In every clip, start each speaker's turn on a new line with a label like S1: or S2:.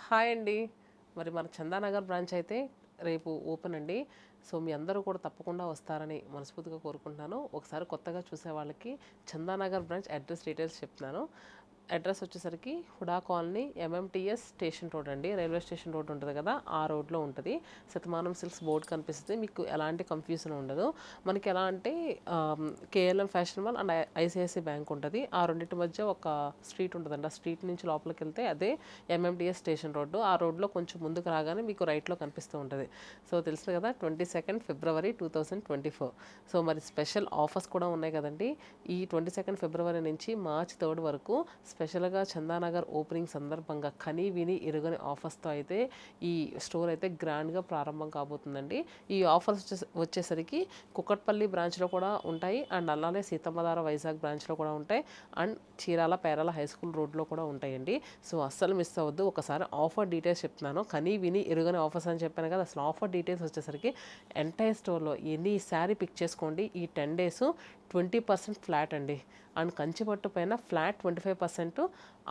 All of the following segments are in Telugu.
S1: హాయ్ అండి. మరి మన చందానగర్ బ్రాంచ్ అయితే రేపు ఓపెన్ అండి. సో మీ అందరూ కూడా తప్పకుండా వస్తారని మనస్ఫూర్తిగా కోరుకుంటున్నాను. ఒకసారి కొత్తగా చూసే వాళ్ళకి చందానగర్ బ్రాంచ్ అడ్రస్ డీటెయిల్స్ చెప్తున్నాను. అడ్రస్ వచ్చేసరికి HUDA colony MMTS station road అండి. రైల్వే స్టేషన్ రోడ్ ఉంటుంది కదా, ఆ రోడ్లో ఉంటుంది. శతమానం సిల్క్స్ బోర్డ్ కనిపిస్తుంది. మీకు ఎలాంటి కన్ఫ్యూజన్ ఉండదు. మనకి ఎలా అంటే KLM fashion mall and ICICI bank ఉంటుంది. ఆ రెండింటి మధ్య ఒక స్ట్రీట్ ఉంటుందండి. ఆ స్ట్రీట్ నుంచి లోపలికి వెళ్తే అదే ఎంఎంటీఎస్ స్టేషన్ రోడ్డు. ఆ రోడ్లో కొంచెం ముందుకు రాగానే మీకు రైట్లో కనిపిస్తూ ఉంటుంది. సో తెలుసు కదా, 22 ఫిబ్రవరి 2024. సో మరి స్పెషల్ ఆఫర్స్ కూడా ఉన్నాయి కదండి. ఈ 22 ఫిబ్రవరి నుంచి మార్చ్ 3 వరకు స్పెషల్గా చందానగర్ ఓపెనింగ్ సందర్భంగా కనీ విని ఎరుగని ఆఫర్స్తో అయితే ఈ స్టోర్ అయితే గ్రాండ్గా ప్రారంభం కాబోతుందండి. ఈ ఆఫర్స్ వచ్చేసరికి కుక్కట్పల్లి బ్రాంచ్లో కూడా ఉంటాయి, అండ్ అలానే సీతమ్మధార వైజాగ్ బ్రాంచ్లో కూడా ఉంటాయి, and Chirala Perala high school రోడ్లో కూడా ఉంటాయండి. సో అస్సలు మిస్ అవ్వద్దు. ఒకసారి ఆఫర్ డీటెయిల్స్ చెప్తున్నాను. కనీ విని ఎరుగని ఆఫర్స్ అని చెప్పాను కదా, అసలు ఆఫర్ డీటెయిల్స్ వచ్చేసరికి ఎంటైర్ స్టోర్లో ఎనీ శారీ పిక్ చేసుకోండి. ఈ 10 days 20% ఫ్లాట్ అండి. అండ్ కంచిపట్టు పైన ఫ్లాట్ 25%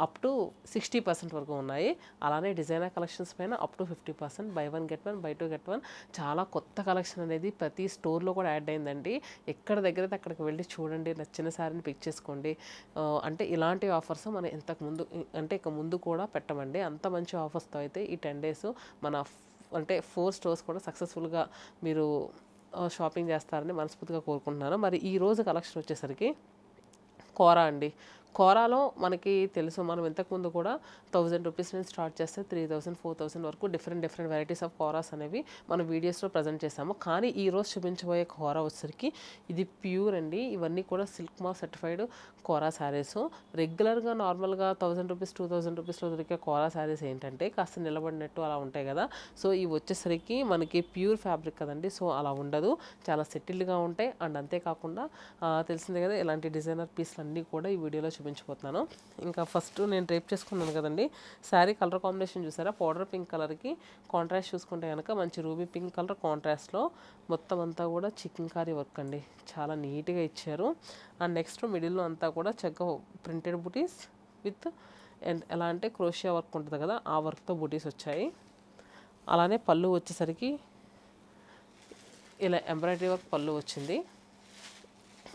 S1: అప్ టు 60% వరకు ఉన్నాయి. అలానే డిజైనర్ కలెక్షన్స్ పైన up to 50%, by 1 get 1, by 2 get 1. చాలా కొత్త కలెక్షన్ అనేది ప్రతి స్టోర్లో కూడా యాడ్ అయిందండి. ఎక్కడ దగ్గరైతే అక్కడికి వెళ్ళి చూడండి, నచ్చిన శారీని పిక్ చేసుకోండి. అంటే ఇలాంటి ఆఫర్స్ మనం ఇంతకుముందు అంటే ఇక ముందు కూడా పెట్టమండి. అంత మంచి ఆఫర్స్తో అయితే ఈ 10 days మన అంటే 4 stores కూడా సక్సెస్ఫుల్గా మీరు షాపింగ్ చేస్తారని మనస్ఫూర్తిగా కోరుకుంటున్నాను. మరి ఈ రోజు కలెక్షన్ వచ్చేసరికి కోరా అండి. కోరాలో మనకి తెలుసు, మనం ఇంతకుముందు కూడా 1000 రూపీస్ నుంచి స్టార్ట్ చేస్తే 3000, 4000 వరకు డిఫరెంట్ వెరైటీస్ ఆఫ్ కోరాస్ అనేవి మన వీడియోస్లో ప్రజెంట్ చేసాము. కానీ ఈరోజు చూపించబోయే కోరా వచ్చేసరికి ఇది ప్యూర్ అండి. ఇవన్నీ కూడా సిల్క్ మార్క్ సర్టిఫైడ్ కోరా శారీస్. రెగ్యులర్గా నార్మల్గా 1000 రూపీస్, 2000 రూపీస్లో దొరికే కోరా శారీస్ ఏంటంటే కాస్త నిలబడినట్టు అలా ఉంటాయి కదా. సో ఇవి వచ్చేసరికి మనకి ప్యూర్ ఫ్యాబ్రిక్ కదండి. సో అలా ఉండదు, చాలా సెటిల్డ్గా ఉంటాయి. అండ్ అంతేకాకుండా తెలిసిందే కదా, ఇలాంటి డిజైనర్ పీస్లు అన్నీ కూడా ఈ వీడియోలో చూపించబోతున్నాను. ఇంకా ఫస్ట్ నేను డ్రేప్ చేసుకున్నాను కదండి, శారీ కలర్ కాంబినేషన్ చూసారా, పౌడర్ పింక్ కలర్కి కాంట్రాస్ట్ చూసుకుంటే కనుక మంచి రూబీ పింక్ కలర్ కాంట్రాస్ట్లో మొత్తం అంతా కూడా చికెన్ కారీ వర్క్ అండి. చాలా నీట్గా ఇచ్చారు. అండ్ నెక్స్ట్ మిడిల్లో అంతా కూడా చక్కగా ప్రింటెడ్ బుటీస్ విత్ అండ్ ఎలా అంటే క్రోషియా వర్క్ ఉంటుంది కదా, ఆ వర్క్తో బుటీస్ వచ్చాయి. అలానే పళ్ళు వచ్చేసరికి ఇలా ఎంబ్రాయిడరీ వర్క్ పళ్ళు వచ్చింది.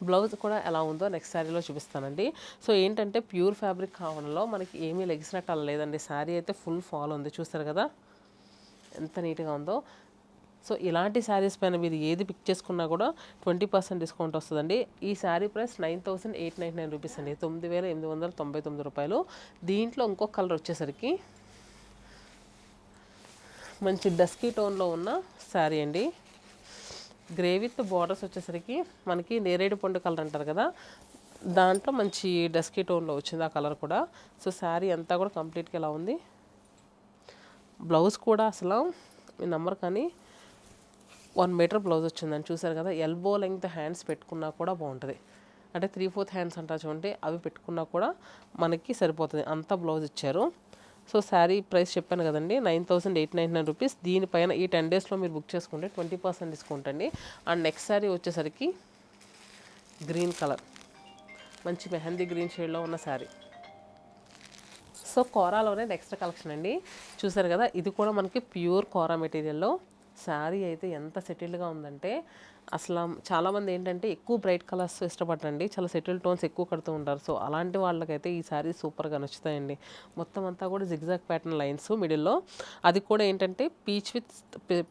S1: బ్లౌజ్ కూడా ఎలా ఉందో నెక్స్ట్ శారీలో చూపిస్తానండి. సో ఏంటంటే ప్యూర్ ఫ్యాబ్రిక్ కావడంలో మనకి ఏమీ లెగిసినట్టు అలా లేదండి. శారీ అయితే ఫుల్ ఫాల్ ఉంది, చూస్తారు కదా ఎంత నీట్గా ఉందో. సో ఇలాంటి శారీస్ పైన మీరు ఏది పిక్ చేసుకున్నా కూడా 20% డిస్కౌంట్ వస్తుందండి. ఈ శారీ ప్రైస్ 9899 రూపీస్ అండి, 9899 రూపాయలు. దీంట్లో ఇంకొక కలర్ వచ్చేసరికి మంచి డస్కీ టోన్లో ఉన్న శారీ అండి. గ్రే విత్ బార్డర్స్ వచ్చేసరికి మనకి నేరేడు పండు కలర్ అంటారు కదా, దాంట్లో మంచి డస్కీ టోన్లో వచ్చింది ఆ కలర్ కూడా. సో శారీ అంతా కూడా కంప్లీట్గా ఎలా ఉంది. బ్లౌజ్ కూడా అసలు మీ నంబర్ కానీ 1 మీటర్ బ్లౌజ్ వచ్చిందని చూసారు కదా. ఎల్బో లెంగ్త్ హ్యాండ్స్ పెట్టుకున్నా కూడా బాగుంటుంది. అంటే 3/4 హ్యాండ్స్ అంటారు చూడండి, అవి పెట్టుకున్నా కూడా మనకి సరిపోతుంది, అంత బ్లౌజ్ ఇచ్చారు. సో శారీ ప్రైస్ చెప్పాను కదండి, 9899 రూపీస్. దీనిపైన ఈ 10 daysలో మీరు బుక్ చేసుకుంటే 20% డిస్కౌంట్ అండి. అండ్ నెక్స్ట్ శారీ వచ్చేసరికి గ్రీన్ కలర్, మంచి మెహందీ గ్రీన్ షేడ్లో ఉన్న శారీ. సో కోరాలోనే నెక్స్ట్ కలెక్షన్ అండి. చూసారు కదా, ఇది కూడా మనకి ప్యూర్ కోరా మెటీరియల్లో శారీ అయితే ఎంత సెటిల్డ్గా ఉందంటే అసలు చాలామంది ఏంటంటే ఎక్కువ బ్రైట్ కలర్స్ ఇష్టపడరండి, చాలా సెటిల్ టోన్స్ ఎక్కువ కడుతూ ఉంటారు. సో అలాంటి వాళ్ళకైతే ఈ శారీ సూపర్గా నచ్చుతాయండి. మొత్తం అంతా కూడా జిగ్జాగ్ ప్యాటర్న్ లైన్స్ మిడిల్లో, అది కూడా ఏంటంటే peach with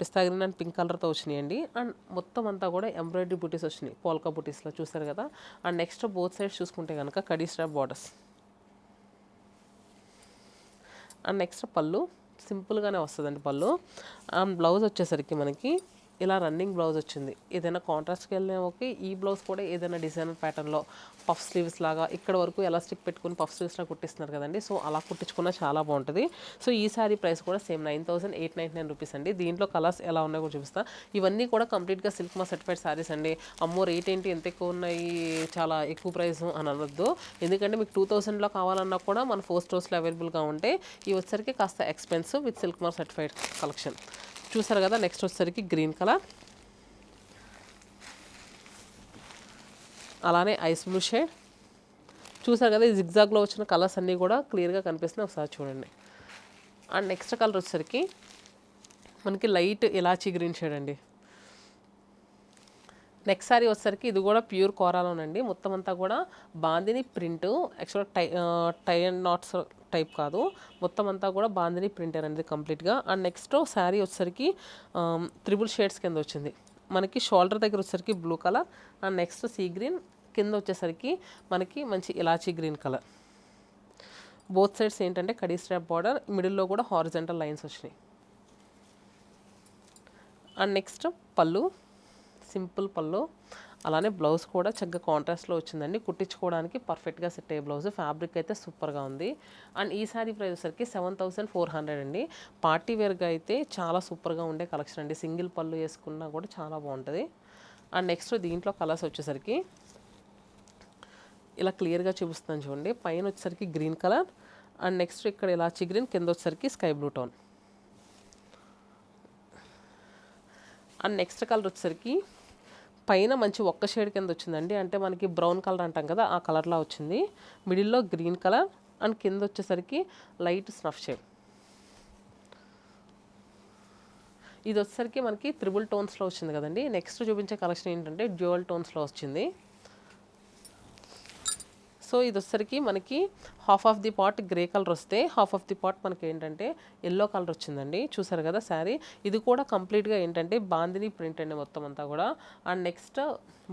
S1: pista green and pink కలర్తో వచ్చినాయండి. అండ్ మొత్తం అంతా కూడా ఎంబ్రాయిడరీ బూటీస్ వచ్చినాయి, పోల్కా బూటీస్లో చూసారు కదా. అండ్ నెక్స్ట్ బోత్ సైడ్స్ చూసుకుంటే కనుక khadi strap borders. And next పళ్ళు సింపుల్గానే వస్తుందండి పళ్ళు. అండ్ బ్లౌజ్ వచ్చేసరికి మనకి ఇలా రన్నింగ్ బ్లౌజ్ వచ్చింది. ఏదైనా కాంట్రాస్ట్కి వెళ్ళినా ఓకే. ఈ బ్లౌజ్ కూడా ఏదైనా డిజైనర్ ప్యాటర్న్లో పఫ్ స్లీవ్స్ లాగా ఇక్కడ వరకు ఎలాస్టిక్ పెట్టుకుని పఫ్ స్లీవ్స్లో కుట్టిస్తున్నారు కదండి. సో అలా కుట్టించుకున్నా చాలా బాగుంటుంది. సో ఈ శారీ ప్రైస్ కూడా సేమ్ 9899 రూపీస్ అండి. దీంట్లో కలర్స్ ఎలా ఉన్నాయో కూడా చూపిస్తా. ఇవన్నీ కూడా కంప్లీట్గా సిల్క్ మార్క్ సర్టిఫైడ్ శారీస్ అండి. అమ్మో రేట్ ఏంటి ఎంత ఎక్కువ ఉన్నాయి, చాలా ఎక్కువ ప్రైస్ అని అనొద్దు. ఎందుకంటే మీకు 2000లో కావాలన్నా కూడా మన 4 stores అవైలబుల్గా ఉంటాయి. ఇవి వచ్చేసరికి కాస్త expensive with silk mark certified collection. చూసారు కదా, నెక్స్ట్ వచ్చేసరికి గ్రీన్ కలర్, అలానే ఐస్ బ్లూ షేడ్. చూసారు కదా, ఈ జిగ్జాగ్లో వచ్చిన కలర్స్ అన్నీ కూడా క్లియర్గా కనిపిస్తున్నాయి, ఒకసారి చూడండి. అండ్ నెక్స్ట్ కలర్ వచ్చేసరికి మనకి లైట్ ఇలాచీ గ్రీన్ షేడ్ అండి. నెక్స్ట్ సారీ వచ్చేసరికి ఇది కూడా ప్యూర్ కోరాలోనండి. మొత్తం అంతా కూడా బాందిని ప్రింట్, యాక్చువల్గా టై అండ్ నాట్స్ టైప్ కాదు, మొత్తం అంతా కూడా బాందిని ప్రింటర్ అనేది కంప్లీట్గా. అండ్ నెక్స్ట్ శారీ వచ్చేసరికి త్రిబుల్ షేడ్స్ కింద వచ్చింది. మనకి షోల్డర్ దగ్గర వచ్చేసరికి blue colour, and next sea green, కింద వచ్చేసరికి మనకి మంచి ఇలాచీ గ్రీన్ కలర్. బోత్ సైడ్స్ ఏంటంటే కడీ స్ట్రాప్ బార్డర్, మిడిల్లో కూడా హారిజంటల్ లైన్స్ వచ్చినాయి. అండ్ నెక్స్ట్ పళ్ళు, సింపుల్ పళ్ళు. అలానే బ్లౌజ్ కూడా చక్కగా కాంట్రాస్ట్లో వచ్చిందండి. కుట్టించుకోవడానికి పర్ఫెక్ట్గా సెట్ అయ్యే బ్లౌజ్. ఫ్యాబ్రిక్ అయితే సూపర్గా ఉంది. అండ్ ఈ సారీ ప్రైస్ వచ్చరికి 7400 అండి. పార్టీ వేర్గా అయితే చాలా సూపర్గా ఉండే కలెక్షన్ అండి. సింగిల్ పళ్ళు వేసుకున్నా కూడా చాలా బాగుంటుంది. అండ్ నెక్స్ట్ దీంట్లో కలర్స్ వచ్చేసరికి ఇలా క్లియర్గా చూపిస్తాను చూడండి. పైన వచ్చేసరికి గ్రీన్ కలర్, అండ్ నెక్స్ట్ ఇక్కడ ఇలాచీ గ్రీన్, కింద వచ్చేసరికి sky blue tone. And next colour వచ్చేసరికి పైన మంచి ఒక్క షేడ్ కింద వచ్చిందండి. అంటే మనకి బ్రౌన్ కలర్ అంటాం కదా, ఆ కలర్లా వచ్చింది. మిడిల్లో గ్రీన్ కలర్, అండ్ కింద వచ్చేసరికి లైట్ స్నఫ్ షేడ్. ఇది వచ్చేసరికి మనకి త్రిబుల్ టోన్స్లో వచ్చింది కదండి. నెక్స్ట్ చూపించే కలెక్షన్ ఏంటంటే డ్యూయల్ టోన్స్లో వచ్చింది. సో ఇది వచ్చేసరికి మనకి half of the part grey colour వస్తే, హాఫ్ ఆఫ్ ది పార్ట్ మనకి ఏంటంటే ఎల్లో కలర్ వచ్చిందండి. చూసారు కదా శారీ. ఇది కూడా కంప్లీట్గా ఏంటంటే బాందిని ప్రింట్ అండి మొత్తం అంతా కూడా. అండ్ నెక్స్ట్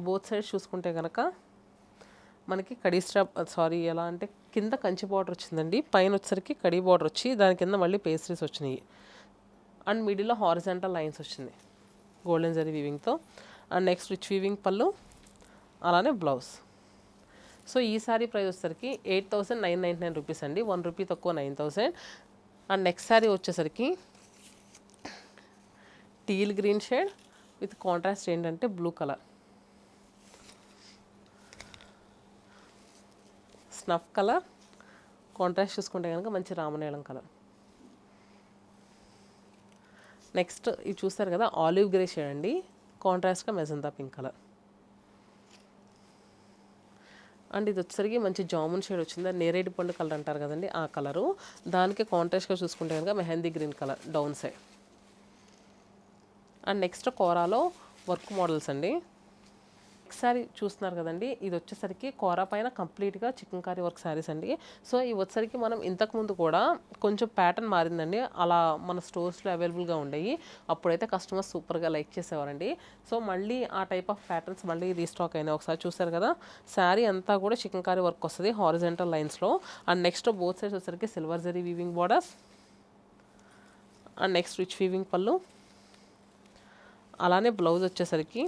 S1: బోత్ సైడ్స్ చూసుకుంటే కనుక మనకి కడీ స్ట్రాప్, ఎలా అంటే కింద కంచి బార్డర్ వచ్చిందండి. పైన వచ్చేసరికి కడీ బార్డర్ వచ్చి దాని కింద మళ్ళీ పేస్ట్రీస్ వచ్చినాయి. అండ్ మిడిల్లో హారిజంటల్ లైన్స్ వచ్చింది గోల్డెన్ జరీ వీవింగ్తో. అండ్ నెక్స్ట్ రిచ్ వీవింగ్ పళ్ళు, అలానే బ్లౌజ్. సో ఈ సారీ ప్రైస్ వచ్చేసరికి 8999 రూపీస్ అండి. 1 రూపీ తక్కువ 9000. అండ్ నెక్స్ట్ సారీ వచ్చేసరికి teal green shade with contrast ఏంటంటే blue colour, snuff colour, contrast చూసుకుంటే కనుక మంచి రామనీలం కలర్. నెక్స్ట్ ఇది చూస్తారు కదా ఆలివ్ గ్రే షేడ్ అండి, కాంట్రాస్ట్గా మెజంతా పింక్ కలర్. అండ్ ఇది వచ్చేసరికి మంచి జామున్ షేడ్ వచ్చింది. నేరేడు పండు కలర్ అంటారు కదండి, ఆ కలరు. దానికి కాంట్రాస్ట్గా చూసుకుంటే కనుక mehndi green colour down side. And next కోరాలో వర్క్ మోడల్స్ అండి. సారీ చూస్తున్నారు కదండి, ఇది వచ్చేసరికి కోరా పైన కంప్లీట్గా చికెన్ కారీ వర్క్ శారీస్ అండి. సో ఇవి వచ్చేసరికి మనం ఇంతకుముందు కూడా కొంచెం ప్యాటర్న్ మారిందండి, అలా మన స్టోర్స్లో అవైలబుల్గా ఉండేవి. అప్పుడైతే కస్టమర్స్ సూపర్గా లైక్ చేసేవారండి. సో మళ్ళీ ఆ టైప్ ఆఫ్ ప్యాటర్న్స్ మళ్ళీ రీస్టాక్ అయినాయి. ఒకసారి చూసారు కదా, శారీ అంతా కూడా చికెన్ కారీ వర్క్ వస్తుంది హారిజంటల్ లైన్స్లో. అండ్ నెక్స్ట్ బోత్ సైడ్స్ వచ్చేసరికి silver zari weaving borders. And next rich weaving పళ్ళు, అలానే బ్లౌజ్ వచ్చేసరికి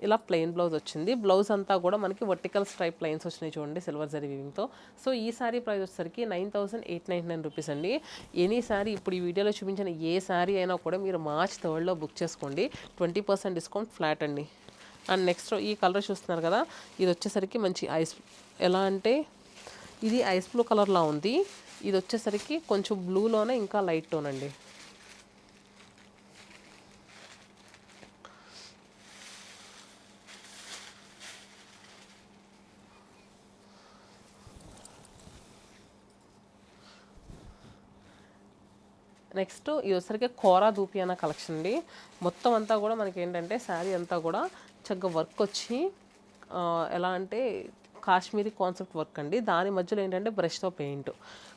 S1: ఇలా ప్లెయిన్ బ్లౌజ్ వచ్చింది. బ్లౌజ్ అంతా కూడా మనకి వర్టికల్ స్ట్రైప్ లైన్స్ వచ్చినాయి చూడండి సిల్వర్ జరీ వీవింగ్తో. సో ఈ సారీ ప్రైస్ వచ్చేసరికి 9899 రూపీస్ అండి. ఎనీ సారీ ఇప్పుడు ఈ వీడియోలో చూపించిన ఏ సారీ అయినా కూడా మీరు March 3 బుక్ చేసుకోండి, 20% డిస్కౌంట్ ఫ్లాట్ అండి. అండ్ నెక్స్ట్ ఈ కలర్ చూస్తున్నారు కదా, ఇది వచ్చేసరికి మంచి ఐస్, ఎలా అంటే ఇది ఐస్ బ్లూ కలర్లా ఉంది. ఇది వచ్చేసరికి కొంచెం బ్లూలోనే ఇంకా లైట్ టోన్ అండి. నెక్స్ట్ ఇది వచ్చరికి కోరా దూపి అన్న కలెక్షన్ అండి. మొత్తం అంతా కూడా మనకి ఏంటంటే శారీ అంతా కూడా చక్కగా వర్క్ వచ్చి ఎలా అంటే కాశ్మీరీ కాన్సెప్ట్ వర్క్ అండి. దాని మధ్యలో ఏంటంటే బ్రష్తో పెయింట్.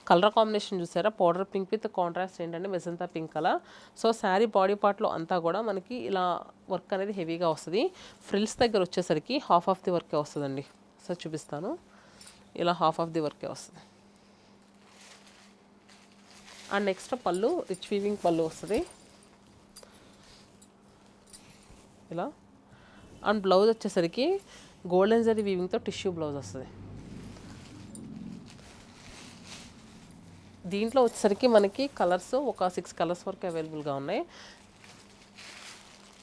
S1: కలర్ కాంబినేషన్ చూసారా, పౌడర్ పింక్ విత్ కాంట్రాస్ట్ ఏంటంటే magenta pink colour. So sari body పార్ట్లో అంతా కూడా మనకి ఇలా వర్క్ అనేది హెవీగా వస్తుంది. ఫ్రిల్స్ దగ్గర వచ్చేసరికి హాఫ్ ఆఫ్ ది వర్కే వస్తుందండి. సో చూపిస్తాను, ఇలా హాఫ్ ఆఫ్ ది వర్కే వస్తుంది. అండ్ నెక్స్ట్ పళ్ళు రిచ్ వీవింగ్ పళ్ళు వస్తుంది ఇలా. అండ్ బ్లౌజ్ వచ్చేసరికి గోల్డెన్ జరీ వీవింగ్తో టిష్యూ బ్లౌజ్ వస్తుంది. దీంట్లో వచ్చేసరికి మనకి కలర్స్ ఒక 6 కలర్స్ వరకు అవైలబుల్గా ఉన్నాయి.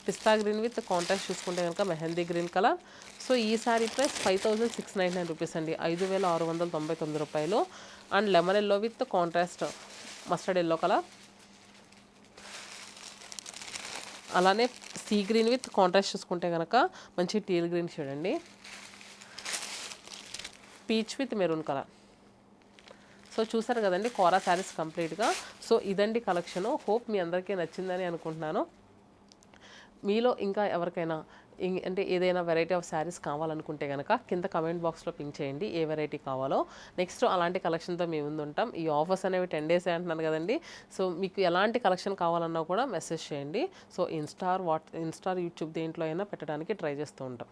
S1: పిస్తా గ్రీన్ విత్ కాంట్రాస్ట్ చూసుకుంటే కనుక మెహందీ గ్రీన్ కలర్. సో ఈ సారీ ప్రైస్ 5699 రూపీస్ అండి, 5699 రూపాయలు. And lemon yellow with contrast mustard yellow colour, అలానే సీ గ్రీన్ విత్ కాంట్రాస్ట్ చూసుకుంటే కనుక మంచి టీల్ గ్రీన్ షేడ్ అండి, peach with maroon colour. So చూసారు కదండి కోరా శారీస్ కంప్లీట్గా. సో ఇదండి కలెక్షను. హోప్ మీ అందరికీ నచ్చిందని అనుకుంటున్నాను. మీలో ఇంకా ఎవరికైనా అంటే ఏదైనా వెరైటీ ఆఫ్ శారీస్ కావాలనుకుంటే కనుక కింద కమెంట్ బాక్స్లో పింక్ చేయండి ఏ వెరైటీ కావాలో. నెక్స్ట్ అలాంటి కలెక్షన్తో మేము ముందు ఉంటాం. ఈ ఆఫర్స్ అనేవి 10 days అంటున్నాను కదండి. సో మీకు ఎలాంటి కలెక్షన్ కావాలన్నా కూడా మెసేజ్ చేయండి. సో ఇన్స్టా యూట్యూబ్ దేంట్లో అయినా పెట్టడానికి ట్రై చేస్తూ ఉంటాం.